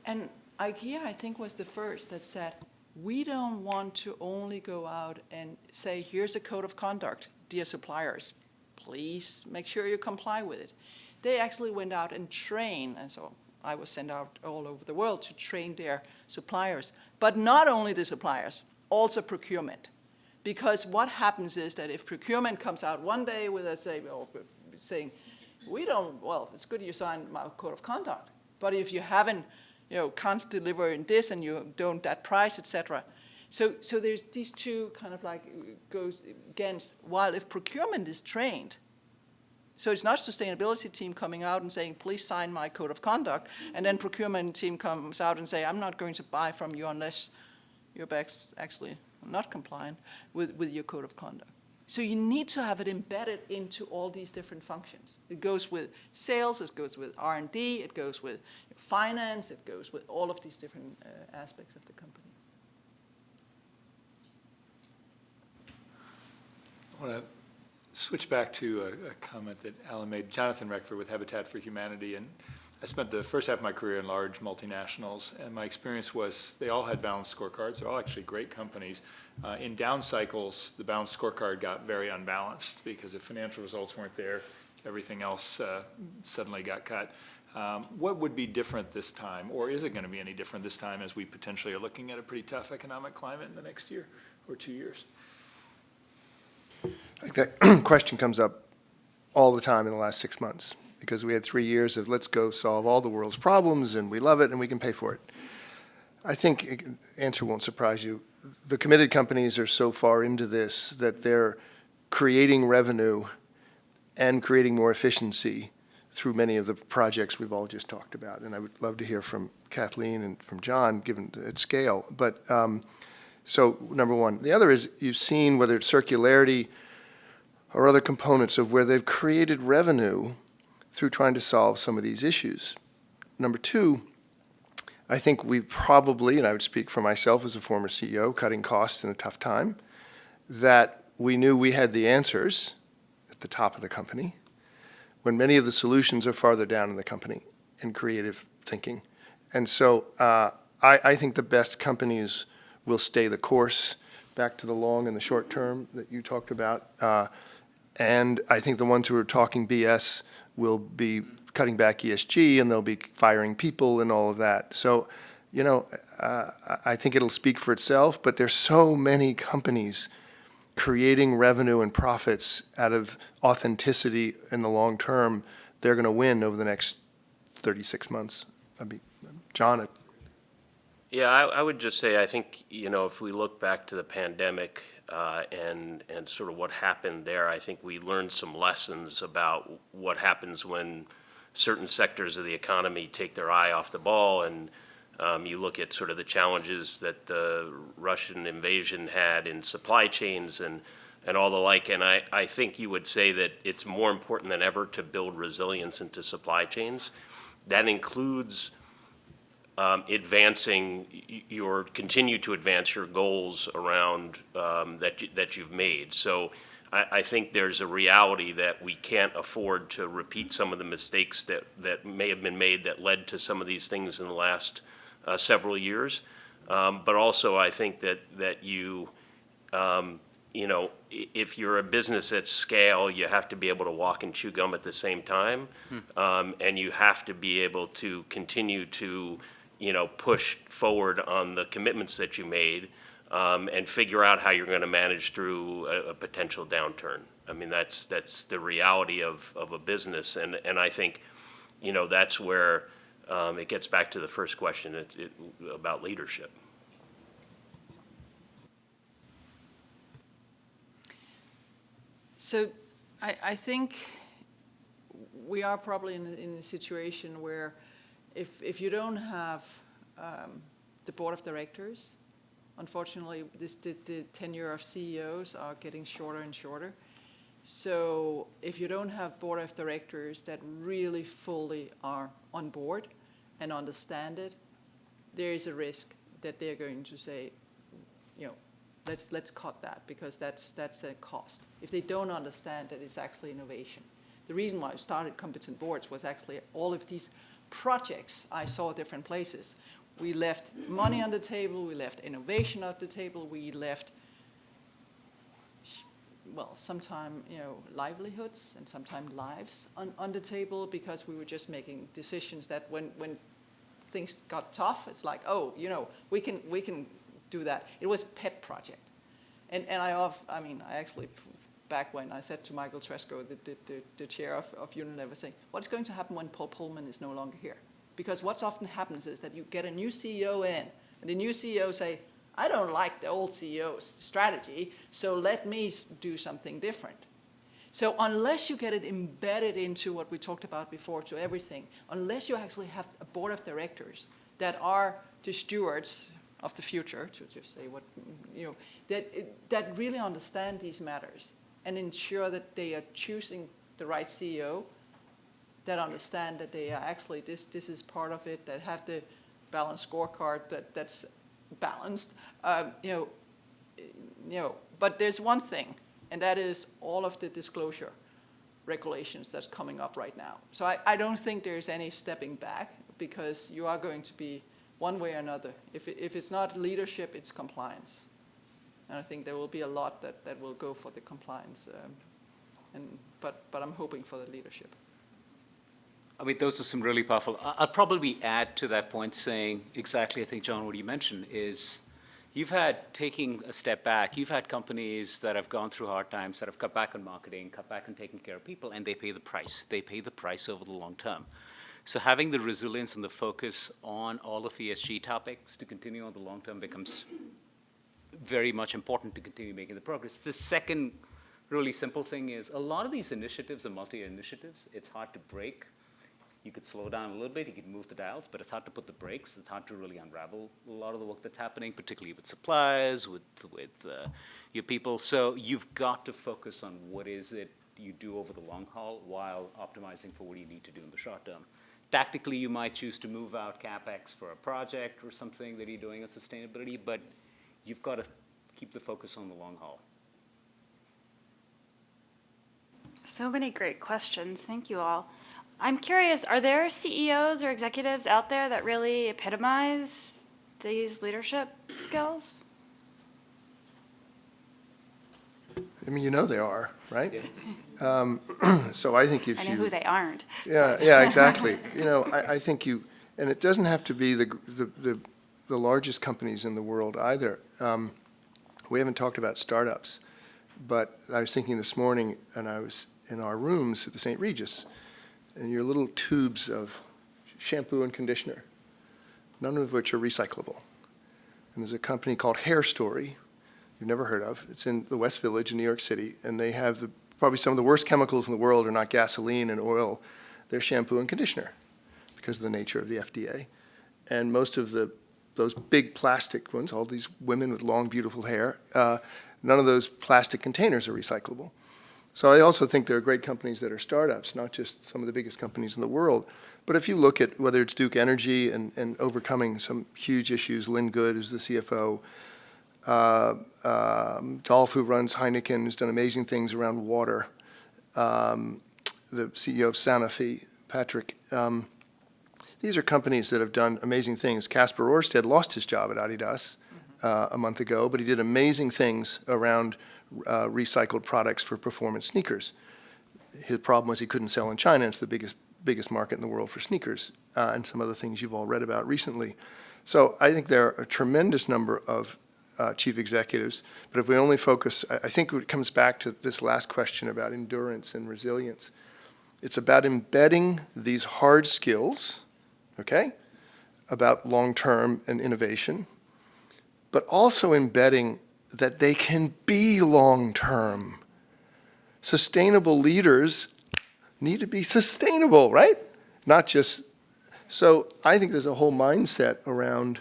And IKEA, I think, was the first that said, we don't want to only go out and say, here's a code of conduct, dear suppliers, please make sure you comply with it. They actually went out and trained, and so I was sent out all over the world to train their suppliers. But not only the suppliers, also procurement. Because what happens is that if procurement comes out one day with us saying, we don't, well, it's good you signed my code of conduct, but if you haven't, you know, can't deliver in this and you don't that price, etc. So there's these two kind of like goes against, while if procurement is trained, so it's not sustainability team coming out and saying, please sign my code of conduct, and then procurement team comes out and say, I'm not going to buy from you unless you're actually not compliant with your code of conduct. So you need to have it embedded into all these different functions. It goes with sales, it goes with R&D, it goes with finance, it goes with all of these different aspects of the company. I want to switch back to a comment that Alan made. Jonathan Reckford with Habitat for Humanity, and I spent the first half of my career in large multinationals, and my experience was they all had balanced scorecards. They're all actually great companies. In down cycles, the balanced scorecard got very unbalanced because if financial results weren't there, everything else suddenly got cut. What would be different this time, or is it going to be any different this time as we potentially are looking at a pretty tough economic climate in the next year or 2 years? I think that question comes up all the time in the last 6 months, because we had 3 years of let's go solve all the world's problems and we love it and we can pay for it. I think the answer won't surprise you. The committed companies are so far into this that they're creating revenue and creating more efficiency through many of the projects we've all just talked about. And I would love to hear from Kathleen and from John, given its scale. But so number one. The other is you've seen whether it's circularity or other components of where they've created revenue through trying to solve some of these issues. Number two, I think we probably, and I would speak for myself as a former CEO, cutting costs in a tough time, that we knew we had the answers at the top of the company, when many of the solutions are farther down in the company in creative thinking. And so I think the best companies will stay the course, back to the long and the short term that you talked about. And I think the ones who are talking BS will be cutting back ESG, and they'll be firing people and all of that. So, you know, I think it'll speak for itself, but there's so many companies creating revenue and profits out of authenticity in the long term. They're going to win over the next 36 months. John? Yeah, I would just say, I think, you know, if we look back to the pandemic and sort of what happened there, I think we learned some lessons about what happens when certain sectors of the economy take their eye off the ball, and you look at sort of the challenges that the Russian invasion had in supply chains and all the like. And I think you would say that it's more important than ever to build resilience into supply chains. That includes continue to advance your goals around that you've made. So I think there's a reality that we can't afford to repeat some of the mistakes that may have been made that led to some of these things in the last several years. But also, I think that you, you know, if you're a business at scale, you have to be able to walk and chew gum at the same time. And you have to be able to continue to, you know, push forward on the commitments that you made, and figure out how you're going to manage through a potential downturn. I mean, that's the reality of a business. And I think, you know, that's where it gets back to the first question about leadership. So I think we are probably in a situation where if you don't have the board of directors, unfortunately, the tenure of CEOs are getting shorter and shorter. So if you don't have board of directors that really fully are on board and understand it, there is a risk that they're going to say, you know, let's cut that, because that's a cost. If they don't understand that it's actually innovation. The reason why I started competent boards was actually all of these projects I saw at different places. We left money on the table, we left innovation on the table, we left, well, sometimes, you know, livelihoods and sometimes lives on the table, because we were just making decisions that when things got tough, it's like, oh, you know, we can do that. It was pet project. And I actually, back when I said to Michael Tresco, the chair of Unilever, saying, what's going to happen when Paul Pullman is no longer here? Because what's often happens is that you get a new CEO in, and the new CEO say, I don't like the old CEO's strategy, so let me do something different. So unless you get it embedded into what we talked about before, to everything, unless you actually have a board of directors that are the stewards of the future, to just say what, you know, that really understand these matters and ensure that they are choosing the right CEO, that understand that they are actually, this is part of it, that have the balanced scorecard that's balanced, you know. But there's one thing, and that is all of the disclosure regulations that's coming up right now. So I don't think there's any stepping back, because you are going to be one way or another. If it's not leadership, it's compliance. And I think there will be a lot that will go for the compliance, but I'm hoping for the leadership. I mean, those are some really powerful. I'll probably add to that point saying exactly, I think, John, what you mentioned is you've had, taking a step back, you've had companies that have gone through hard times, that have cut back on marketing, cut back on taking care of people, and they pay the price. They pay the price over the long term. So having the resilience and the focus on all of ESG topics to continue on the long term becomes very much important to continue making the progress. The second really simple thing is a lot of these initiatives are multi-year initiatives. It's hard to break. You could slow down a little bit, you could move the dials, but it's hard to put the brakes. It's hard to really unravel a lot of the work that's happening, particularly with suppliers, with your people. So you've got to focus on what is it you do over the long haul while optimizing for what you need to do in the short term. Tactically, you might choose to move out CapEx for a project or something that you're doing in sustainability, but you've got to keep the focus on the long haul. So many great questions. Thank you all. I'm curious, are there CEOs or executives out there that really epitomize these leadership skills? I mean, you know they are, right? Yeah. So I think if I know who they aren't. Yeah, exactly. You know, I think you, and it doesn't have to be the largest companies in the world either. We haven't talked about startups, but I was thinking this morning, and I was in our rooms at the St. Regis, and your little tubes of shampoo and conditioner, none of which are recyclable. And there's a company called Hair Story, you've never heard of. It's in the West Village in New York City, and they have probably some of the worst chemicals in the world are not gasoline and oil, they're shampoo and conditioner because of the nature of the FDA. And most of those big plastic ones, all these women with long, beautiful hair, none of those plastic containers are recyclable. So I also think there are great companies that are startups, not just some of the biggest companies in the world. But if you look at whether it's Duke Energy and overcoming some huge issues, Lynn Good is the CFO, Dolph, who runs Heineken, has done amazing things around water, the CEO of Sanofi, Patrick. These are companies that have done amazing things. Casper Orsted lost his job at Adidas a month ago, but he did amazing things around recycled products for performance sneakers. His problem was he couldn't sell in China. It's the biggest market in the world for sneakers, and some other things you've all read about recently. So I think there are a tremendous number of chief executives, but if we only focus, I think it comes back to this last question about endurance and resilience. It's about embedding these hard skills, okay, about long-term and innovation, but also embedding that they can be long-term. Sustainable leaders need to be sustainable, right? Not just, so I think there's a whole mindset around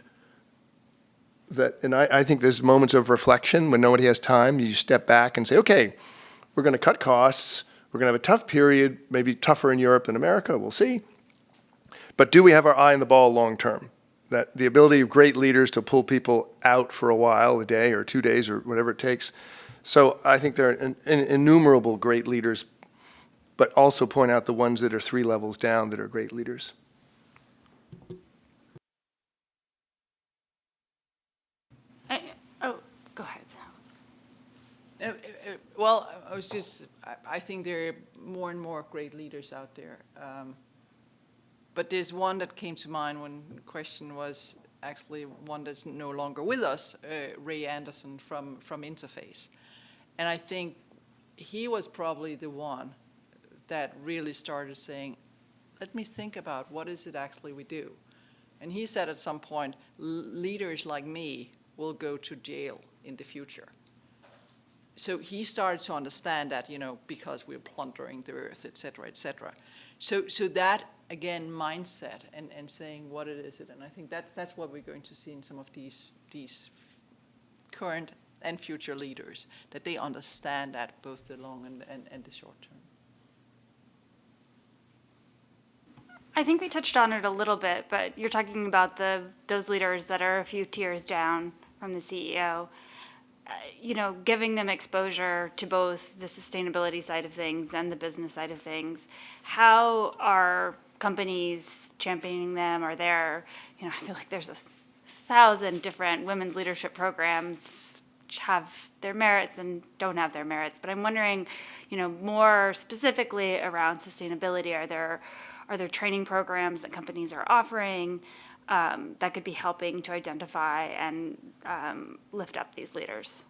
that, and I think there's moments of reflection when nobody has time. You step back and say, okay, we're going to cut costs. We're going to have a tough period, maybe tougher in Europe than America. We'll see. But do we have our eye on the ball long term? That the ability of great leaders to pull people out for a while, a day or 2 days or whatever it takes. So I think there are innumerable great leaders, but also point out the ones that are 3 levels down that are great leaders. Go ahead. Well, I think there are more and more great leaders out there. But there's one that came to mind when the question was actually one that's no longer with us, Ray Anderson from Interface. And I think he was probably the one that really started saying, let me think about what is it actually we do. And he said at some point, leaders like me will go to jail in the future. So he started to understand that, because we're plundering the earth, et cetera, et cetera. So that, again, mindset and saying what it is, and I think that's what we're going to see in some of these current and future leaders, that they understand that both the long and the short term. I think we touched on it a little bit, but you're talking about those leaders that are a few tiers down from the CEO. Giving them exposure to both the sustainability side of things and the business side of things. How are companies championing them? Are there, I feel like there's 1,000 different women's leadership programs which have their merits and don't have their merits. But I'm wondering, more specifically around sustainability, are there training programs that companies are offering that could be helping to identify and lift up these leaders?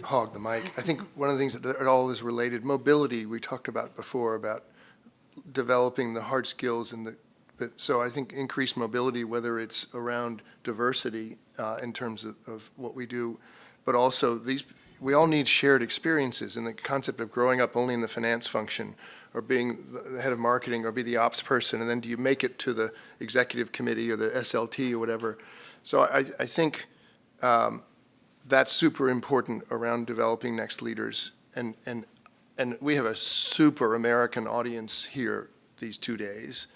Hog the mic. I think one of the things that it all is related, mobility, we talked about before, about developing the hard skills so I think increased mobility, whether it's around diversity in terms of what we do, but also we all need shared experiences, and the concept of growing up only in the finance function or being the head of marketing or be the ops person, and then do you make it to the executive committee or the SLT or whatever. So I think that's super important around developing next leaders. And we have a super American audience here these 2 days.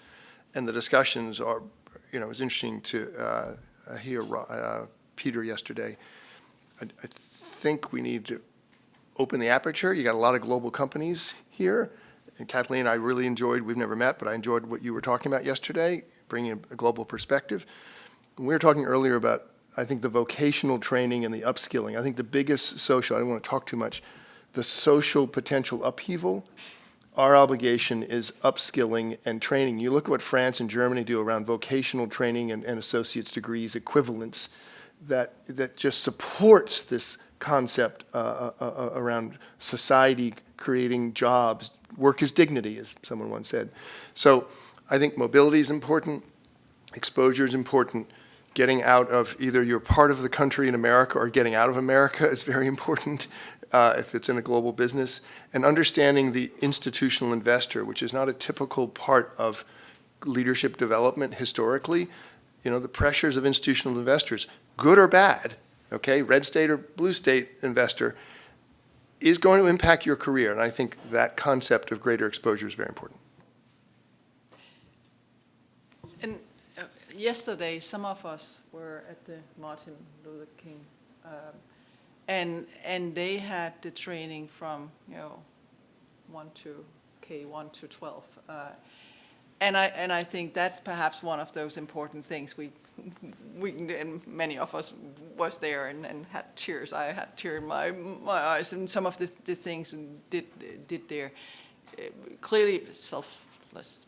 And the discussions are, it was interesting to hear Peter yesterday. I think we need to open the aperture. You got a lot of global companies here. And Kathleen, I really enjoyed, we've never met, but I enjoyed what you were talking about yesterday, bringing a global perspective. We were talking earlier about, I think, the vocational training and the upskilling. I think the biggest social, I don't want to talk too much, the social potential upheaval, our obligation is upskilling and training. You look at what France and Germany do around vocational training and associate's degrees, equivalents, that just supports this concept around society creating jobs. Work is dignity, as someone once said. So I think mobility is important, exposure is important, getting out of either you're part of the country in America or getting out of America is very important if it's in a global business, and understanding the institutional investor, which is not a typical part of leadership development historically. The pressures of institutional investors, good or bad, okay, red state or blue state investor, is going to impact your career. And I think that concept of greater exposure is very important. And yesterday, some of us were at the Martin Luther King, and they had the training from 1 to 12, And I think that's perhaps one of those important things. We and many of us was there and had tears. I had tears in my eyes, and some of the things did there. Clearly selfless.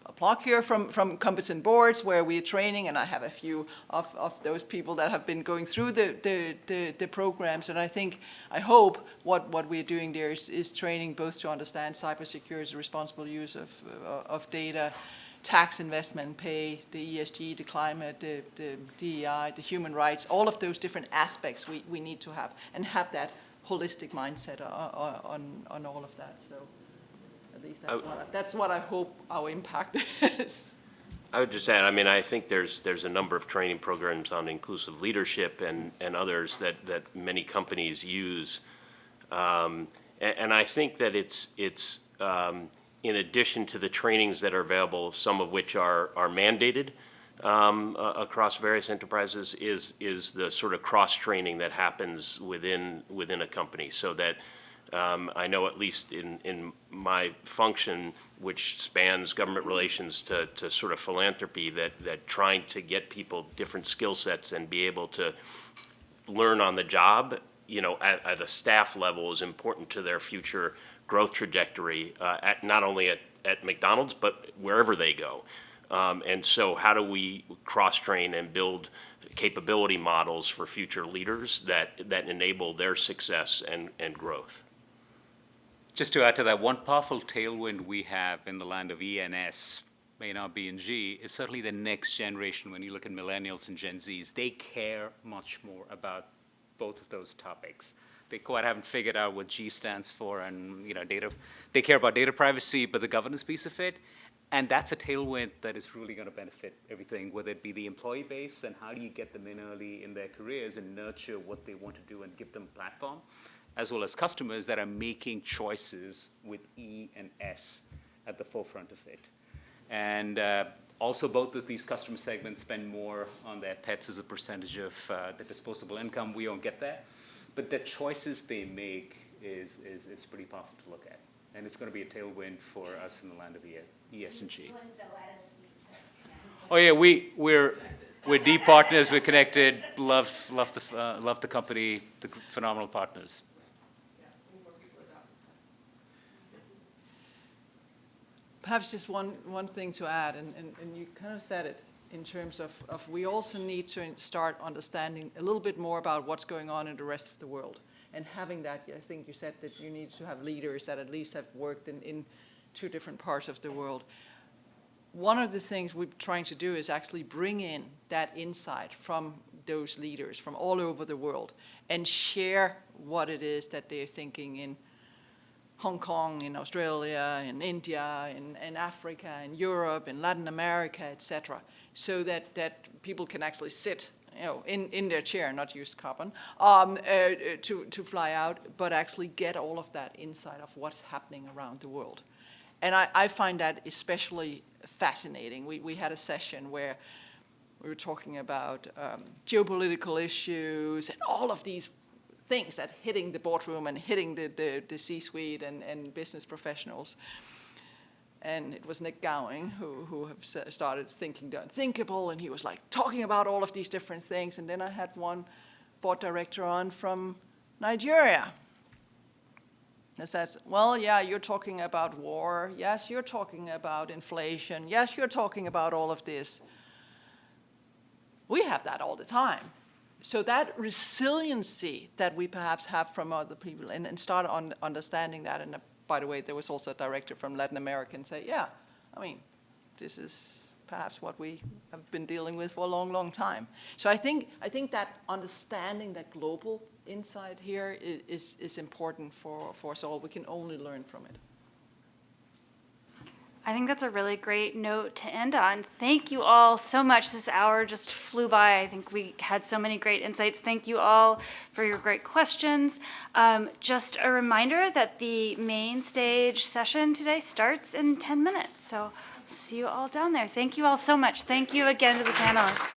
A plug here from competent boards where we are training, and I have a few of those people that have been going through the programs. And I hope what we're doing there is training both to understand cybersecurity, responsible use of data, tax, investment, pay, the ESG, the climate, the DEI, the human rights, all of those different aspects we need to have, and have that holistic mindset on all of that. So at least that's what I hope our impact is. I would just add, I mean, I think there's a number of training programs on inclusive leadership and others that many companies use. And I think that it's in addition to the trainings that are available, some of which are mandated across various enterprises, is the sort of cross-training that happens within a company, so that I know, at least in my function, which spans government relations to sort of philanthropy, that trying to get people different skill sets and be able to learn on the job, you know, at a staff level is important to their future growth trajectory, not only at McDonald's, but wherever they go. And so how do we cross-train and build capability models for future leaders that enable their success and growth? Just to add to that, one powerful tailwind we have in the land of ENS, may not be in G, is certainly the next generation. When you look at millennials and Gen Zs, they care much more about both of those topics. They quite haven't figured out what G stands for, and data. They care about data privacy, but the governance piece of it, and that's a tailwind that is really going to benefit everything, whether it be the employee base and how do you get them in early in their careers and nurture what they want to do and give them a platform, as well as customers that are making choices with E and S at the forefront of it. And also, both of these customer segments spend more on their pets as a percentage of the disposable income. We don't get that. But the choices they make is pretty powerful to look at. And it's going to be a tailwind for us in the land of ESG. Oh yeah, we're deep partners. We're connected. Love the company. The phenomenal partners. Perhaps just one thing to add, and you kind of said it, in terms of we also need to start understanding a little bit more about what's going on in the rest of the world. And having that, I think you said that you need to have leaders that at least have worked in two different parts of the world. One of the things we're trying to do is actually bring in that insight from those leaders from all over the world and share what it is that they're thinking in Hong Kong, in Australia, in India, in Africa, in Europe, in Latin America, etc., so that people can actually sit, in their chair, not use carbon, to fly out, but actually get all of that insight of what's happening around the world. And I find that especially fascinating. We had a session where we were talking about geopolitical issues and all of these things that hitting the boardroom and hitting the C-suite and business professionals. And it was Nick Gowing who have started thinking the unthinkable, and he was like talking about all of these different things. And then I had one board director on from Nigeria that says, well, yeah, you're talking about war. Yes, you're talking about inflation. Yes, you're talking about all of this. We have that all the time. So that resiliency that we perhaps have from other people, and start understanding that. And by the way, there was also a director from Latin America and say, yeah, I mean, this is perhaps what we have been dealing with for a long, long time. So I think that understanding that global insight here is important for us all. We can only learn from it. I think that's a really great note to end on. Thank you all so much. This hour just flew by. I think we had so many great insights. Thank you all for your great questions. Just a reminder that the main stage session today starts in 10 minutes. So see you all down there. Thank you all so much. Thank you again to the panelists.